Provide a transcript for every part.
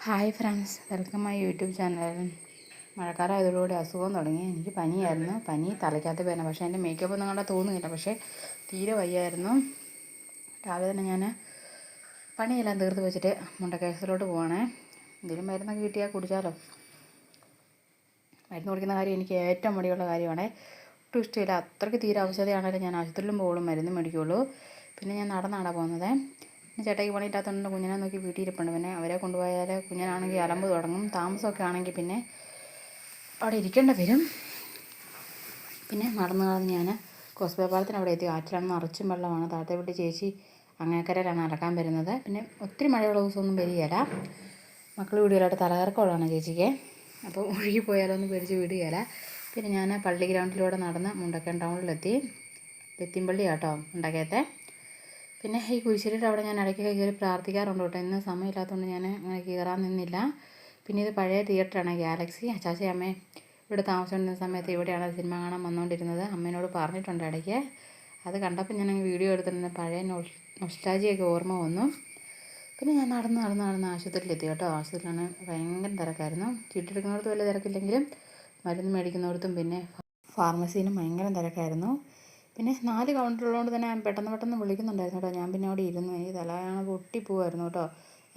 Hi friends, welcome my YouTube channel. മഴക്കാലമായതോടുകൂടി അസുഖം തുടങ്ങി. എനിക്ക് പനിയായിരുന്നു. പനി തലയ്ക്കകത്ത് വേദന. പക്ഷേ എൻ്റെ മേക്കപ്പ് ഒന്നും കണ്ടാൽ തോന്നുന്നില്ല. പക്ഷേ തീരെ വയ്യായിരുന്നു. രാവിലെ തന്നെ ഞാൻ പണിയെല്ലാം തീർത്ത് വെച്ചിട്ട് മുണ്ടക്കേസിലോട്ട് പോവാണേ. എന്തെങ്കിലും മരുന്നൊക്കെ കിട്ടിയാൽ കുടിച്ചാലോ. മരുന്ന് കുടിക്കുന്ന കാര്യം എനിക്ക് ഏറ്റവും മടിയുള്ള കാര്യമാണ്. ഒട്ടും ഇഷ്ടമില്ല. അത്രയ്ക്ക് തീരെ ഔഷധമാണെങ്കിലും ഞാൻ ആശുപത്രിയിലും പോകുള്ളൂ, മരുന്ന് മേടിക്കുകയുള്ളൂ. പിന്നെ ഞാൻ നടന്നാണ് പോകുന്നത്. ചേട്ടായിക്ക് പണിയില്ലാത്തതുകൊണ്ട് കുഞ്ഞിനെ നോക്കി വീട്ടിൽ ഇരിപ്പുണ്ട്. പിന്നെ അവരെ കൊണ്ടുപോയാൽ കുഞ്ഞിനാണെങ്കിൽ അലമ്പ് തുടങ്ങും. താമസമൊക്കെ ആണെങ്കിൽ പിന്നെ അവിടെ ഇരിക്കേണ്ടി വരും. പിന്നെ നടന്ന് ഞാൻ കോസ്ബേ പാലത്തിന് അവിടെ എത്തി. ആറ്റിലാണ് നിറച്ചും വെള്ളമാണ്. താഴത്തെ വീട്ടിൽ ചേച്ചി അങ്ങേക്കരയിലാണ് അലക്കാൻ വരുന്നത്. പിന്നെ ഒത്തിരി മഴയുള്ള ദിവസമൊന്നും വരികയില്ല. മക്കൾ വീടുകളായിട്ട് തലകറക്കമുള്ളതാണ് ചേച്ചിക്ക്. അപ്പോൾ ഒഴുകി പോയാലോ എന്ന് പേടിച്ച് വിടുകയില്ല. പിന്നെ ഞാൻ പള്ളി ഗ്രൗണ്ടിലൂടെ നടന്ന് മുണ്ടക്കയം ടൗണിലെത്തി. ലത്തിമ്പള്ളി കേട്ടോ മുണ്ടക്കയത്തെ. പിന്നെ ഈ കുരിശിലിട്ട് അവിടെ ഞാൻ ഇടയ്ക്കൊക്കെ കയറി പ്രാർത്ഥിക്കാറുണ്ട് കേട്ടോ. ഇന്ന് സമയമില്ലാത്തതുകൊണ്ട് ഞാൻ അങ്ങനെ കയറാൻ നിന്നില്ല. പിന്നെ ഇത് പഴയ തിയേറ്ററാണ്, ഗാലക്സി. അച്ചാച്ചി അമ്മേ ഇവിടെ താമസിച്ചിരുന്ന സമയത്ത് ഇവിടെയാണ് സിനിമ കാണാൻ വന്നുകൊണ്ടിരുന്നത്. അമ്മേനോട് പറഞ്ഞിട്ടുണ്ട് ഇടയ്ക്ക്. അത് കണ്ടപ്പോൾ ഞാൻ വീഡിയോ എടുത്തിട്ടുണ്ട്. പഴയ നൊസ്റ്റാൾജിയൊക്കെ ഓർമ്മ വന്നു. പിന്നെ ഞാൻ നടന്ന് ആശുപത്രിയിലെത്തി കേട്ടോ. ആശുപത്രിയിലാണ് ഭയങ്കര തിരക്കായിരുന്നു. ചീട്ടെടുക്കുന്നിടത്ത് വലിയ തിരക്കില്ലെങ്കിലും മരുന്ന് മേടിക്കുന്നിടത്തും പിന്നെ ഫാർമസിയിലും ഭയങ്കര തിരക്കായിരുന്നു. പിന്നെ 4 കൗണ്ടറുള്ളതുകൊണ്ട് തന്നെ പെട്ടെന്ന് വിളിക്കുന്നുണ്ടായിരുന്നു കേട്ടോ. ഞാൻ പിന്നെ അവിടെ ഇരുന്നു. എനിക്ക് തലയാണ് പൊട്ടിപ്പോവായിരുന്നു കേട്ടോ.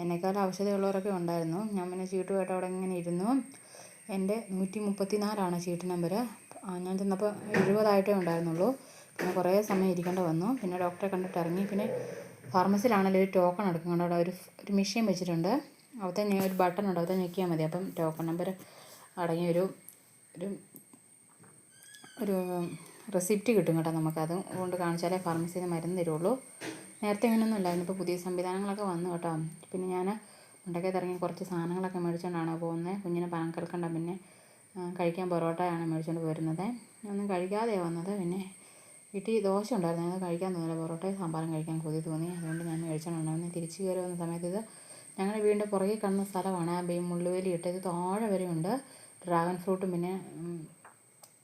എന്നെക്കാളും ആവശ്യതയുള്ളവരൊക്കെ ഉണ്ടായിരുന്നു. ഞാൻ പിന്നെ ചീട്ടുമായിട്ട് അവിടെ ഇങ്ങനെ ഇരുന്നു. എൻ്റെ 134 ചീട്ട് നമ്പർ. ഞാൻ ചെന്നപ്പോൾ 70 ഉണ്ടായിരുന്നുള്ളൂ. പിന്നെ കുറേ സമയം ഇരിക്കേണ്ടി വന്നു. പിന്നെ ഡോക്ടറെ കണ്ടിട്ട് ഇറങ്ങി. പിന്നെ ഫാർമസിയിലാണെങ്കിൽ ഒരു ടോക്കൺ എടുക്കും കേട്ടോ. അവിടെ ഒരു മെഷീൻ വെച്ചിട്ടുണ്ട്. അവിടുത്തെ ഒരു ബട്ടൺ ഉണ്ട്, അവിടുത്തെ ഞെക്കിയാൽ മതി. അപ്പം ടോക്കൺ നമ്പർ അടങ്ങിയൊരു ഒരു റെസിപ്റ്റ് കിട്ടും കേട്ടോ. നമുക്കത് കൊണ്ട് കാണിച്ചാലേ ഫാർമസിയിൽ നിന്ന് മരുന്ന് തരുള്ളൂ. നേരത്തെ ഇങ്ങനെയൊന്നും ഇല്ലായിരുന്നു. ഇപ്പോൾ പുതിയ സംവിധാനങ്ങളൊക്കെ വന്നു കേട്ടോ. പിന്നെ ഞാൻ മുണ്ടക്കയത്ത് ഇറങ്ങി കുറച്ച് സാധനങ്ങളൊക്കെ മേടിച്ചുകൊണ്ടാണ് പോകുന്നത്. കുഞ്ഞിന് പാൻ കൽക്കണ്ട, പിന്നെ കഴിക്കാൻ പൊറോട്ടയാണ് മേടിച്ചുകൊണ്ട് പോരുന്നത്. ഒന്നും കഴിക്കാതെയാണ് വന്നത്. പിന്നെ വീട്ടിൽ ദോശ ഉണ്ടായിരുന്നു, അത് കഴിക്കാൻ തോന്നില്ല. പൊറോട്ടയും സാമ്പാറും കഴിക്കാൻ കൊതി തോന്നി. അതുകൊണ്ട് ഞാൻ മേടിച്ചുകൊണ്ടായിരുന്നു. തിരിച്ച് കയറി വന്ന സമയത്ത് ഇത് ഞങ്ങളുടെ വീടിൻ്റെ പുറകെ കാണുന്ന സ്ഥലമാണ്. മുള്ളുവേലി ഇട്ട് ഇത് താഴെ വരെയുണ്ട്. ഡ്രാഗൺ ഫ്രൂട്ടും പിന്നെ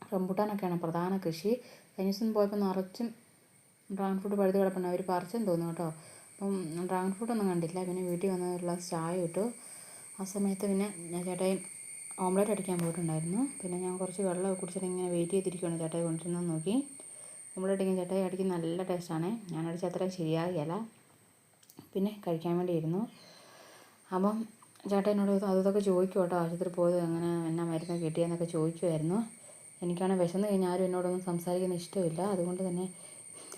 റംബൂട്ടാനൊക്കെയാണ് പ്രധാന കൃഷി. കഴിഞ്ഞ ദിവസം പോയപ്പോൾ നിറച്ചും ഡ്രാഗൺ ഫ്രൂട്ട് പഴുത് കിടപ്പുണ്ട്. അവർ പറിച്ചെന്ന് തോന്നുന്നു കേട്ടോ. അപ്പം ഡ്രാഗൺ ഫ്രൂട്ടൊന്നും കണ്ടില്ല. പിന്നെ വീട്ടിൽ വന്ന് ഒരു ഗ്ലാസ് ചായ ഇട്ടു. ആ സമയത്ത് പിന്നെ ചേട്ടായി ഓംലെറ്റ് അടിക്കാൻ പോയിട്ടുണ്ടായിരുന്നു. പിന്നെ ഞാൻ കുറച്ച് വെള്ളമൊക്കെ കുടിച്ചിട്ട് ഇങ്ങനെ വെയിറ്റ് ചെയ്തിരിക്കുകയാണ് ചേട്ടായി കൊണ്ടിരുന്നത് നോക്കി. ഓംലെറ്റ് അടിക്കാൻ ചേട്ടായി അടിക്കാൻ നല്ല ടേസ്റ്റാണ്. ഞാൻ അടിച്ച അത്രയും ശരിയാകില്ല. പിന്നെ കഴിക്കാൻ വേണ്ടി ഇരുന്നു. അപ്പം ചേട്ടാ എന്നോട് അതൊക്കെ ചോദിക്കും കേട്ടോ. ആശുപത്രി പോയത് അങ്ങനെ എന്നാ മരുന്ന് കിട്ടിയെന്നൊക്കെ ചോദിക്കുമായിരുന്നു. എനിക്കാണെങ്കിൽ വിശന്ന് കഴിഞ്ഞാൽ ആരും എന്നോടൊന്നും സംസാരിക്കുന്ന ഇഷ്ടമില്ല. അതുകൊണ്ട് തന്നെ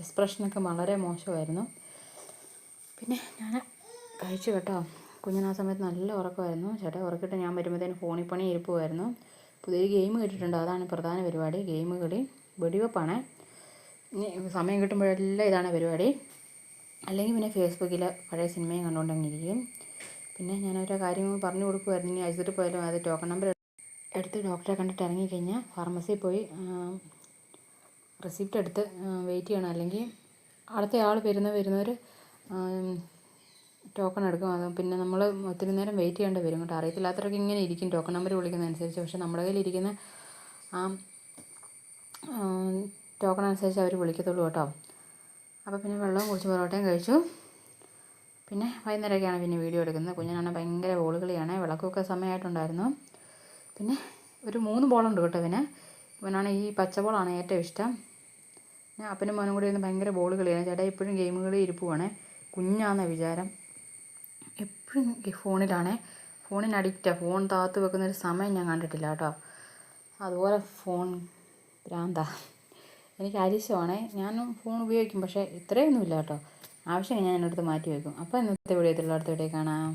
എക്സ്പ്രഷനൊക്കെ വളരെ മോശമായിരുന്നു. പിന്നെ ഞാൻ കഴിച്ചു കേട്ടോ. കുഞ്ഞിന് ആ സമയത്ത് നല്ല ഉറക്കമായിരുന്നു. ചേട്ടാ ഉറക്കിയിട്ട് ഞാൻ വരുമ്പോഴത്തേന് ഫോണിൽ പണി ഇരിപ്പുമായിരുന്നു. പുതിയൊരു ഗെയിം കിട്ടിയിട്ടുണ്ട്, അതാണ് പ്രധാന പരിപാടി. ഗെയിം കളി, വെടിവെപ്പാണ്. ഇനി സമയം കിട്ടുമ്പോഴെല്ലാം ഇതാണ് പരിപാടി. അല്ലെങ്കിൽ പിന്നെ ഫേസ്ബുക്കിൽ പഴയ സിനിമയും കണ്ടുകൊണ്ടങ്ങിരിക്കും. പിന്നെ ഞാനോരോ കാര്യങ്ങൾ പറഞ്ഞു കൊടുക്കുമായിരുന്നു. ഇനി ആശുപത്രി പോയാലും അത് ടോക്കൺ നമ്പർ എടുത്ത് ഡോക്ടറെ കണ്ടിട്ട് ഇറങ്ങിക്കഴിഞ്ഞാൽ ഫാർമസിയിൽ പോയി റെസിപ്റ്റ് എടുത്ത് വെയിറ്റ് ചെയ്യണം. അല്ലെങ്കിൽ അടുത്ത ആൾ വരുന്നവർ ടോക്കൺ എടുക്കും. അത് പിന്നെ നമ്മൾ ഒത്തിരി നേരം വെയിറ്റ് ചെയ്യേണ്ടി വരും കേട്ടോ. അറിയത്തില്ലാത്തവരൊക്കെ ഇങ്ങനെ ഇരിക്കും ടോക്കൺ നമ്പർ വിളിക്കുന്നതനുസരിച്ച്. പക്ഷേ നമ്മുടെ കയ്യിലിരിക്കുന്ന ആ ടോക്കൺ അനുസരിച്ച് അവർ വിളിക്കത്തുള്ളൂ കേട്ടോ. അപ്പോൾ പിന്നെ വെള്ളവും കുടിച്ച് പൊറോട്ടയും കഴിച്ചു. പിന്നെ വൈകുന്നേരമൊക്കെയാണ് പിന്നെ വീഡിയോ എടുക്കുന്നത്. കുഞ്ഞിനാണ് ഭയങ്കര ബോളുകളിയാണ്. വിളക്കൊക്കെ സമയമായിട്ടുണ്ടായിരുന്നു. പിന്നെ ഒരു 3 ബോളുണ്ട് കേട്ടോ. ഇവനാണ് ഈ പച്ച ബോളാണ് ഏറ്റവും ഇഷ്ടം. ഞാൻ അപ്പനും മോനും കൂടി ഇരുന്ന് ഭയങ്കര ബോൾ കളിയാണ്. ചേട്ടാ എപ്പോഴും ഗെയിം കളി ഇരിപ്പുവാണ്. കുഞ്ഞാന്ന വിചാരം. എപ്പോഴും ഫോണിലാണ്. ഫോണിന് അഡിക്റ്റാണ്. ഫോൺ താത്ത് വെക്കുന്നൊരു സമയം ഞാൻ കണ്ടിട്ടില്ല കേട്ടോ. അതുപോലെ ഫോൺ ഭ്രാന്താ. എനിക്ക് അരിശമാണ്. ഞാനും ഫോൺ ഉപയോഗിക്കും, പക്ഷേ ഇത്രയൊന്നുമില്ല കേട്ടോ. ആവശ്യം ഞാൻ എൻ്റെ അടുത്ത് മാറ്റി വയ്ക്കും. അപ്പോൾ ഇന്നത്തെ വീഡിയോ അടുത്ത വീഡിയോ കാണാം.